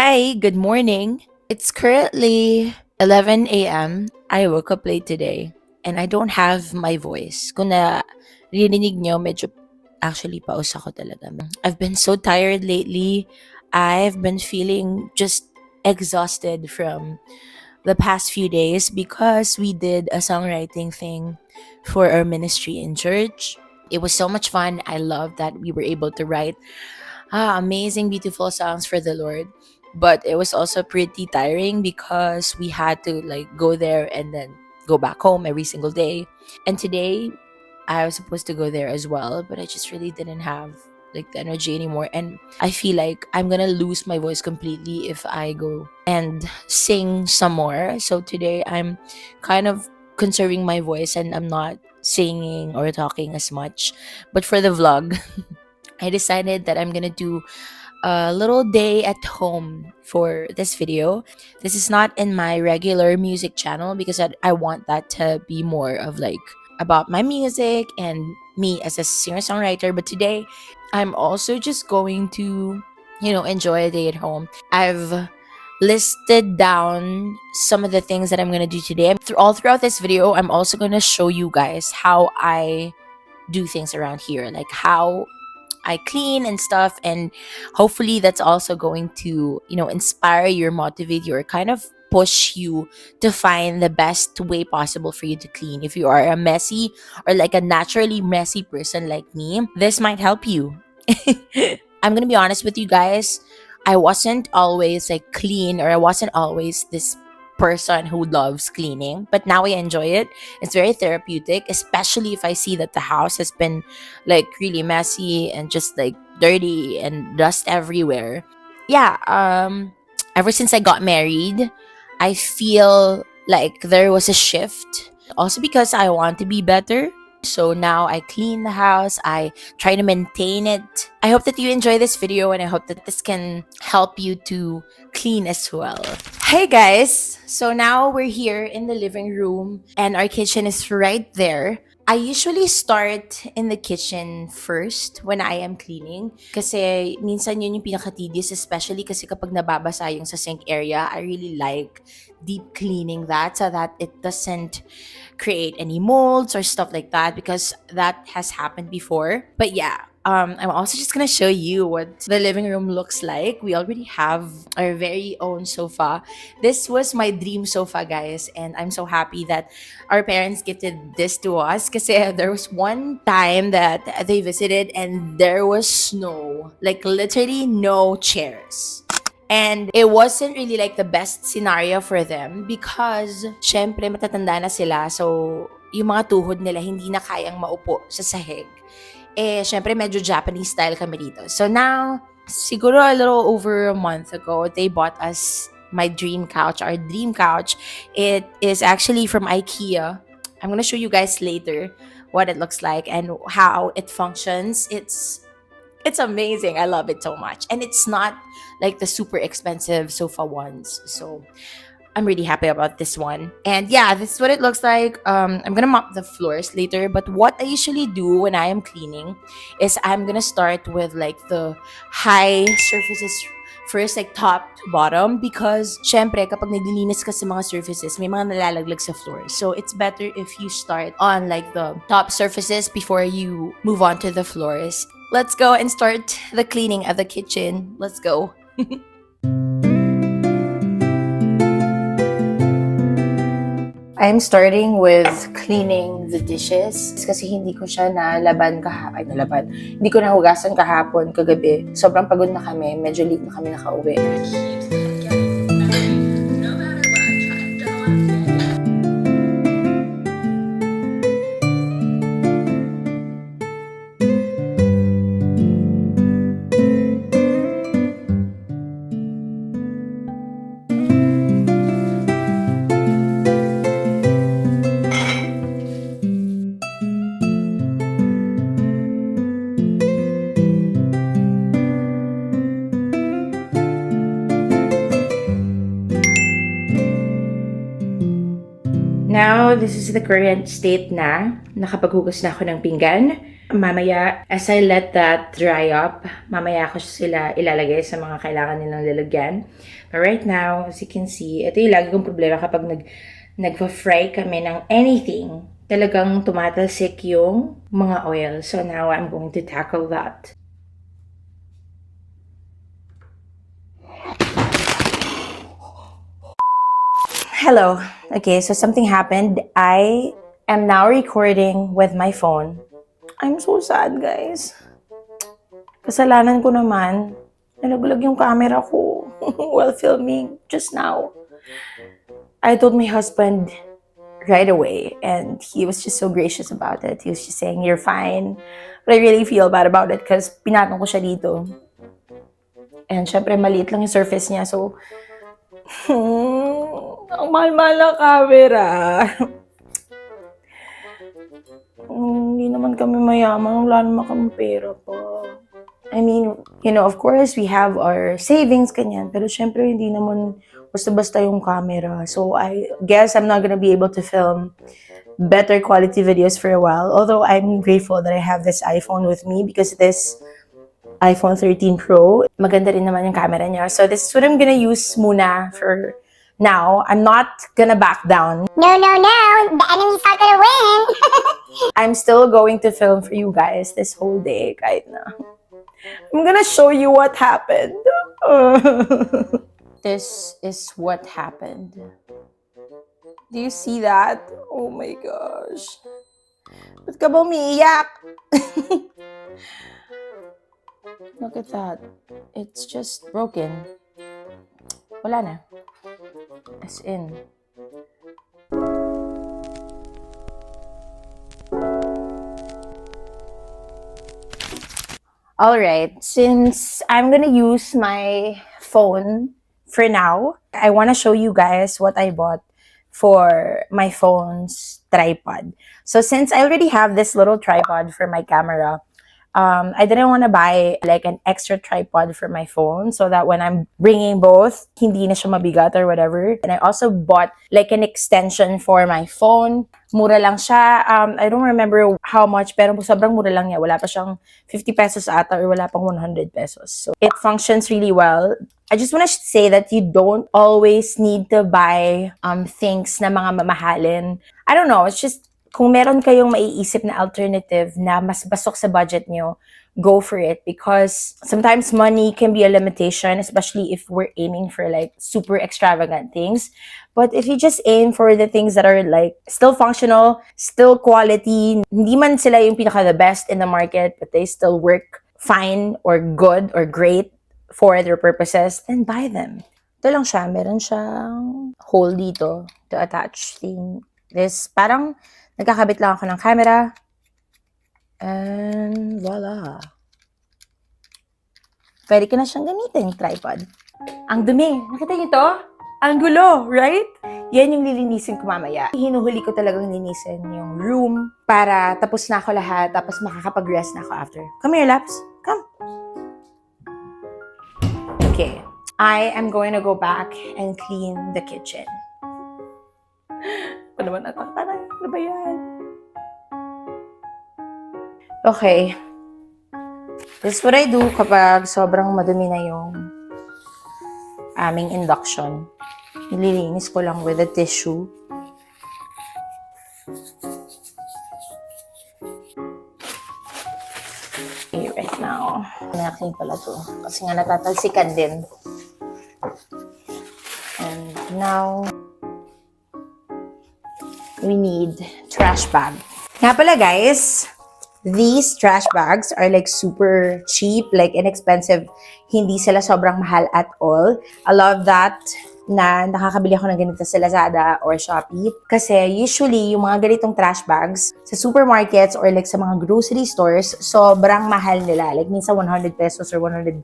Hi, good morning. It's currently 11 a.m. I woke up late today and I don't have my voice. Kung rinig nyo, medyo actually paus ako talaga. I've been so tired lately. I've been feeling just exhausted from the past few days because we did a songwriting thing for our ministry in church. It was so much fun. I love that we were able to write amazing, beautiful songs for the Lord. But it was also pretty tiring because we had to like go there and then go back home every single day. And today I was supposed to go there as well, but I just really didn't have like the energy anymore. And I feel like I'm gonna lose my voice completely if I go and sing some more. So today I'm kind of conserving my voice and I'm not singing or talking as much. But for the vlog, I decided that I'm gonna do a little day at home for this video. This is not in my regular music channel because I want that to be more of like about my music and me as a singer-songwriter. But today, I'm also just going to, enjoy a day at home. I've listed down some of the things that I'm gonna do today. All throughout this video, I'm also gonna show you guys how I do things around here, like how I clean and stuff. And hopefully that's also going to, inspire you or motivate you or kind of push you to find the best way possible for you to clean. If you are a messy or like a naturally messy person like me, this might help you. I'm going to be honest with you guys. I wasn't always like clean, or I wasn't always this person who loves cleaning, but now I enjoy it. It's very therapeutic, especially if I see that the house has been like really messy and just like dirty and dust everywhere. Yeah, ever since I got married, I feel like there was a shift. Also because I want to be better. So now I clean the house, I try to maintain it. I hope that you enjoy this video and I hope that this can help you to clean as well. Hey guys! So now we're here in the living room and our kitchen is right there. I usually start in the kitchen first when I am cleaning. Kasi minsan yun yung pinaka-tedious, especially kasi kapag nababasa yung sa sink area, I really like deep cleaning that so that it doesn't create any molds or stuff like that, because that has happened before. But yeah, I'm also just gonna show you what the living room looks like. We already have our very own sofa. This was my dream sofa, guys, and I'm so happy that our parents gifted this to us. Because there was one time that they visited and there was snow, like literally no chairs. And it wasn't really like the best scenario for them because syempre matatanda na sila, so yung mga tuhod nila hindi na kayang maupo sa sahig. Eh, syempre medyo Japanese style kami dito. So now, siguro a little over a month ago, they bought us my dream couch, our dream couch. It is actually from IKEA. I'm gonna show you guys later what it looks like and how it functions. It's amazing. I love it so much. And it's not like the super expensive sofa ones. So I'm really happy about this one. And yeah, this is what it looks like. I'm gonna mop the floors later, but what I usually do when I am cleaning is I'm gonna start with like the high surfaces first, like top to bottom, because syempre kapag naglilinis ka sa mga surfaces, may mga nalalaglag sa floor. So it's better if you start on like the top surfaces before you move on to the floors. Let's go and start the cleaning of the kitchen. Let's go. I'm starting with cleaning the dishes kasi hindi ko siya hindi ko nahugasan kahapon, kagabi. Sobrang pagod na kami, medyo late na kami nakauwi. now, this is the current state na. Nakapaghugas na ako ng pinggan. Mamaya, as I let that dry up, mamaya ko sila ilalagay sa mga kailangan nilang lalagyan. But right now, as you can see, ito yung lagi kong problema kapag nagpa-fry kami ng anything. Talagang tumatalsik yung mga oil. So now, I'm going to tackle that. Hello. Okay, so something happened. I am now recording with my phone. I'm so sad, guys. Kasalanan ko naman. Nalaglag yung camera ko while filming just now. I told my husband right away and he was just so gracious about it. He was just saying, you're fine. But I really feel bad about it because pinatong ko siya dito. And syempre, maliit lang yung surface niya. So, ang mahal-mahal na camera. Hindi naman kami mayaman. Wala naman kami pera pa. I mean, you know, of course, we have our savings, kanyan. Pero syempre, hindi naman basta-basta yung camera. So, I guess I'm not gonna be able to film better quality videos for a while. Although, I'm grateful that I have this iPhone with me because this iPhone 13 Pro, maganda rin naman yung camera niya. So, this is what I'm gonna use muna for now. I'm not gonna back down. No, the enemy's not gonna win. I'm still going to film for you guys this whole day, kahit na. I'm gonna show you what happened. This is what happened. Do you see that? Oh my gosh. Ba't ka ba umiiyak? Look at that. It's just broken. Wala na. As in. Alright, since I'm gonna use my phone for now, I wanna show you guys what I bought for my phone's tripod. So since I already have this little tripod for my camera, I didn't want to buy like an extra tripod for my phone so that when I'm bringing both, hindi na siya mabigat or whatever. And I also bought like an extension for my phone. Mura lang siya. I don't remember how much, pero sobrang mura lang niya. Wala pa siyang 50 pesos ata or wala pang 100 pesos. So it functions really well. I just want to say that you don't always need to buy things na mga mamahalin. I don't know, it's just kung meron kayong maiisip na alternative na mas basok sa budget nyo, go for it. Because sometimes money can be a limitation, especially if we're aiming for like super extravagant things. But if you just aim for the things that are like still functional, still quality, hindi man sila yung pinaka the best in the market, but they still work fine or good or great for their purposes, then buy them. Ito lang siya, meron siyang hole dito to attach thing. This parang nagkakabit lang ako ng camera. And voila. Pwede ka na siyang gamitin, tripod. Ang dumi. Nakita niyo to? Ang gulo, right? Yan yung lilinisin ko mamaya. Hinuhuli ko talagang linisin yung room para tapos na ako lahat, tapos makakapag-rest na ako after. Come here, Laps. Come. Okay. I am going to go back and clean the kitchen. Ano naman natin? Ano ba yan? Okay. This is what I do kapag sobrang madumi na yung aming induction. Nililinis ko lang with a tissue. Okay, right now. Nakin pala to. Kasi nga natatalsikan din. And now, we need trash bag. Nga pala guys, these trash bags are like super cheap, like inexpensive. Hindi sila sobrang mahal at all. I love that na nakakabili ako ng ganito sa Lazada or Shopee. Kasi usually, yung mga ganitong trash bags sa supermarkets or like sa mga grocery stores, sobrang mahal nila. Like minsan 100 pesos or 100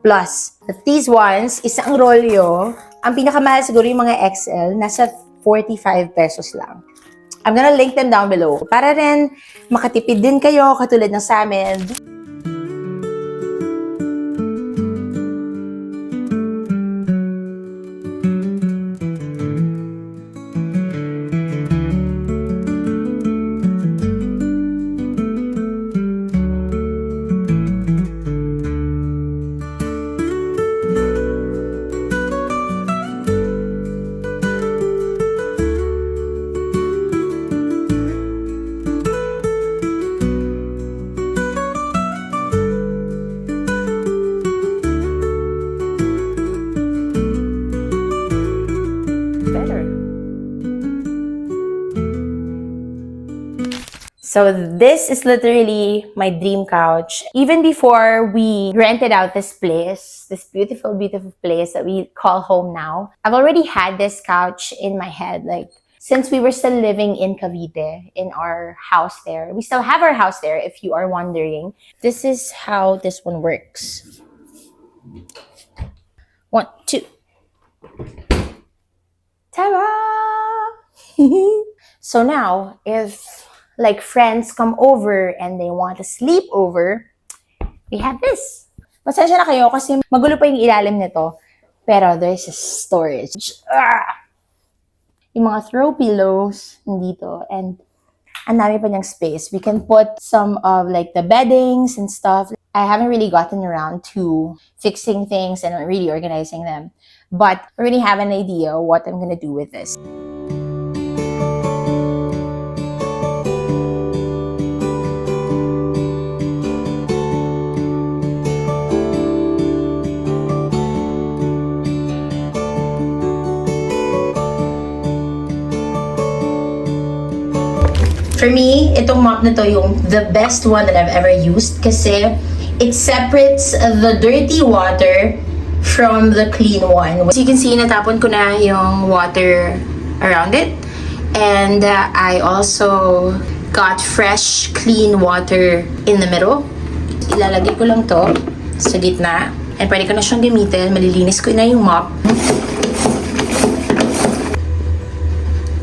plus. But these ones, isang rolyo, ang pinakamahal siguro yung mga XL, nasa 45 pesos lang. I'm gonna link them down below para rin makatipid din kayo katulad ng sa amin. So this is literally my dream couch. Even before we rented out this place, this beautiful, beautiful place that we call home now, I've already had this couch in my head. Like, since we were still living in Cavite, in our house there. We still have our house there, if you are wondering. This is how this one works. 1, 2. Ta-da! So now, if like friends come over and they want to sleep over, we have this. Pasensya na kayo kasi magulo pa yung ilalim nito. Pero there's a storage. Yung mga throw pillows nandito, and ang dami pa niyang space. We can put some of like the beddings and stuff. I haven't really gotten around to fixing things and really organizing them. But I already have an idea what I'm gonna do with this. For me, itong mop na to yung the best one that I've ever used kasi it separates the dirty water from the clean one. As you can see, natapon ko na yung water around it. And I also got fresh, clean water in the middle. Ilalagay ko lang to sa gitna. And pwede ko na siyang gamitin. Malilinis ko na yung mop.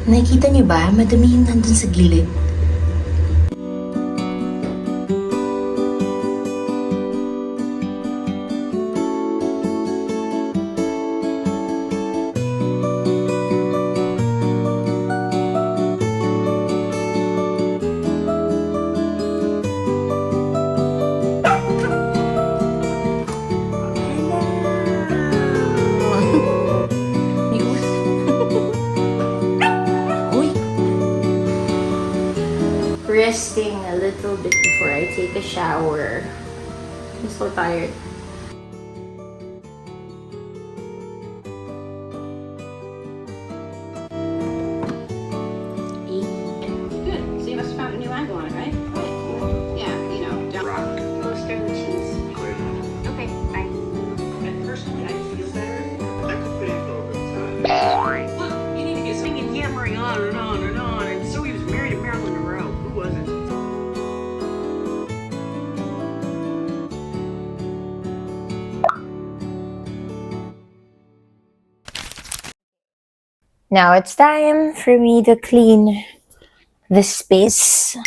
Nakikita niyo ba? Madami yung nandun sa gilid. Resting a little bit before I take a shower. I'm so tired. Good. So you must have found a new angle on it, right? Yeah, you know, don't rock. Toaster and cheese. Okay, bye. And personally, I feel better. I could pay for overtime. Look, you need to get singing, yammering on and on and on. And so he was married to Marilyn Monroe. Who wasn't? Now it's time for me to clean the space.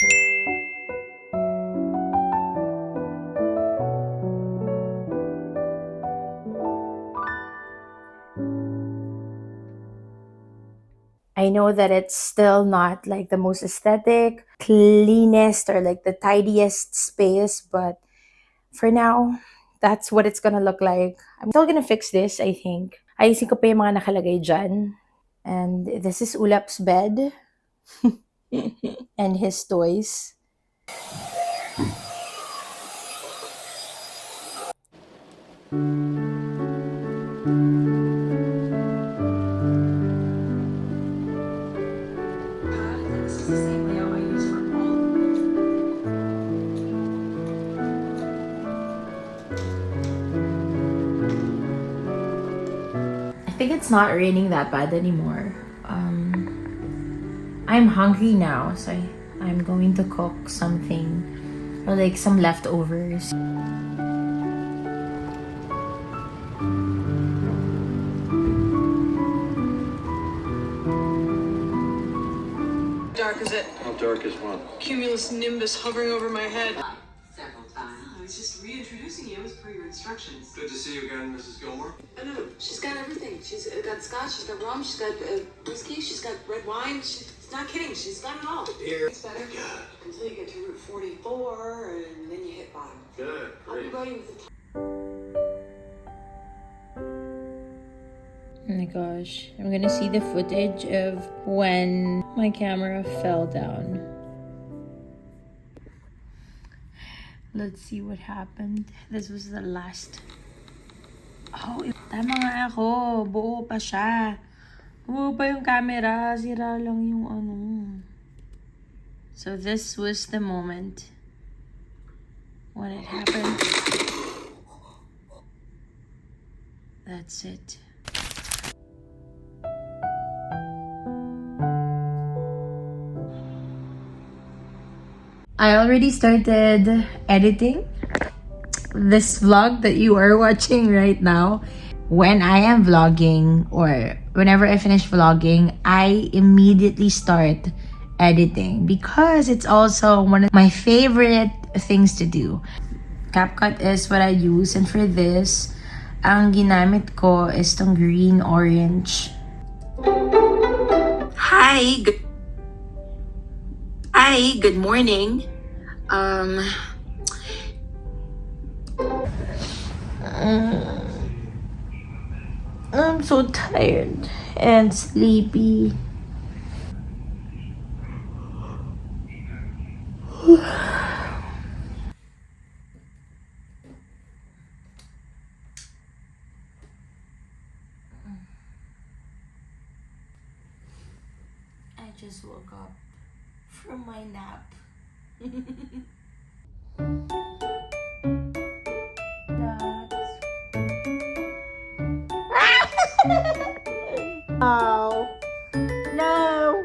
I know that it's still not like the most aesthetic, cleanest, or like the tidiest space, but for now, that's what it's gonna look like. I'm still gonna fix this, I think. Ayusin ko pa yung mga nakalagay dyan. And this is Ulap's bed and his toys. This is the same layout I use for all. I think it's not raining that bad anymore. I'm hungry now, so I'm going to cook something, or like some leftovers. Dark is it? How dark is one? Cumulus nimbus hovering over my head. Several times. I was just reintroducing you as per your instructions. Good to see you again, Mrs. Gilmore. Oh no, she's got everything. She's got scotch, she's got rum, she's got whiskey, she's got red wine. She's not kidding, she's got it all. Here. It's better until you get to Route 44 and then you hit bottom. Good. I'll be Great. waiting with the Oh my gosh, I'm gonna see the footage of when my camera fell down. Let's see what happened. This was the last. Oh, tama nga ako. Buo pa siya. Buo pa yung camera. Sira lang yung ano. So this was the moment when it happened. That's it. I already started editing this vlog that you are watching right now. When I am vlogging or whenever I finish vlogging, I immediately start editing because it's also one of my favorite things to do. CapCut is what I use, and for this, ang ginamit ko is tong green orange. Hi, good morning. I'm so tired and sleepy. I just woke up from my nap. Oh, no.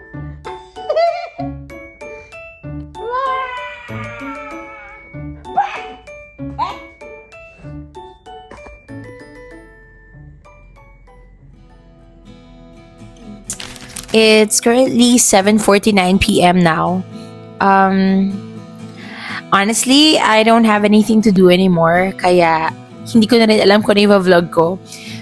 It's currently 7:49 p.m. now. Honestly, I don't have anything to do anymore, kaya hindi ko na rin alam kung ano yung vlog ko.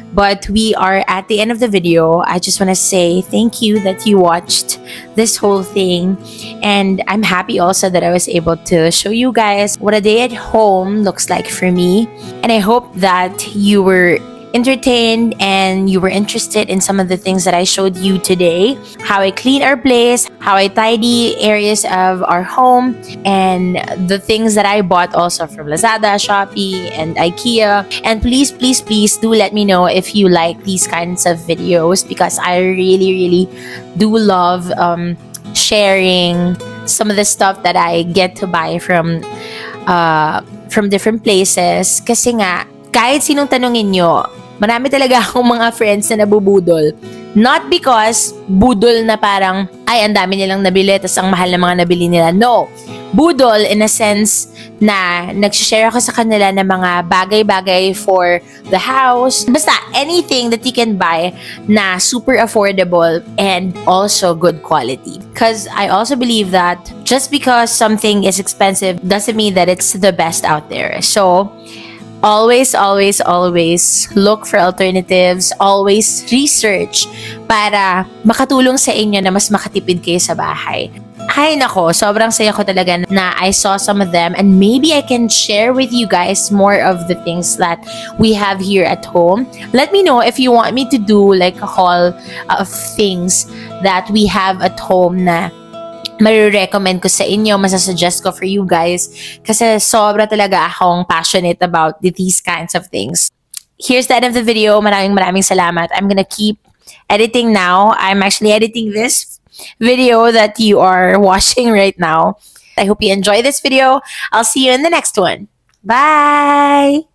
But we are at the end of the video. I just want to say thank you that you watched this whole thing. And I'm happy also that I was able to show you guys what a day at home looks like for me. And I hope that you were entertained and you were interested in some of the things that I showed you today. How I clean our place, how I tidy areas of our home, and the things that I bought also from Lazada, Shopee, and IKEA. And please, please, please do let me know if you like these kinds of videos because I really, really do love sharing some of the stuff that I get to buy from different places. Kasi nga, kahit sinong tanongin nyo, marami talaga akong mga friends na nabubudol. Not because budol na parang, ay, ang dami nilang nabili, tas ang mahal na mga nabili nila. No. Budol in a sense na nag-share ako sa kanila ng mga bagay-bagay for the house. Basta, anything that you can buy na super affordable and also good quality. Because I also believe that just because something is expensive doesn't mean that it's the best out there. So, always, always, always look for alternatives. Always research para makatulong sa inyo na mas makatipid kayo sa bahay. Ay nako, sobrang saya ko talaga na I saw some of them and maybe I can share with you guys more of the things that we have here at home. Let me know if you want me to do like a haul of things that we have at home na marirecommend ko sa inyo, masasuggest ko for you guys kasi sobra talaga akong passionate about these kinds of things. Here's the end of the video. Maraming salamat. I'm gonna keep editing now. I'm actually editing this video that you are watching right now. I hope you enjoy this video. I'll see you in the next one. Bye!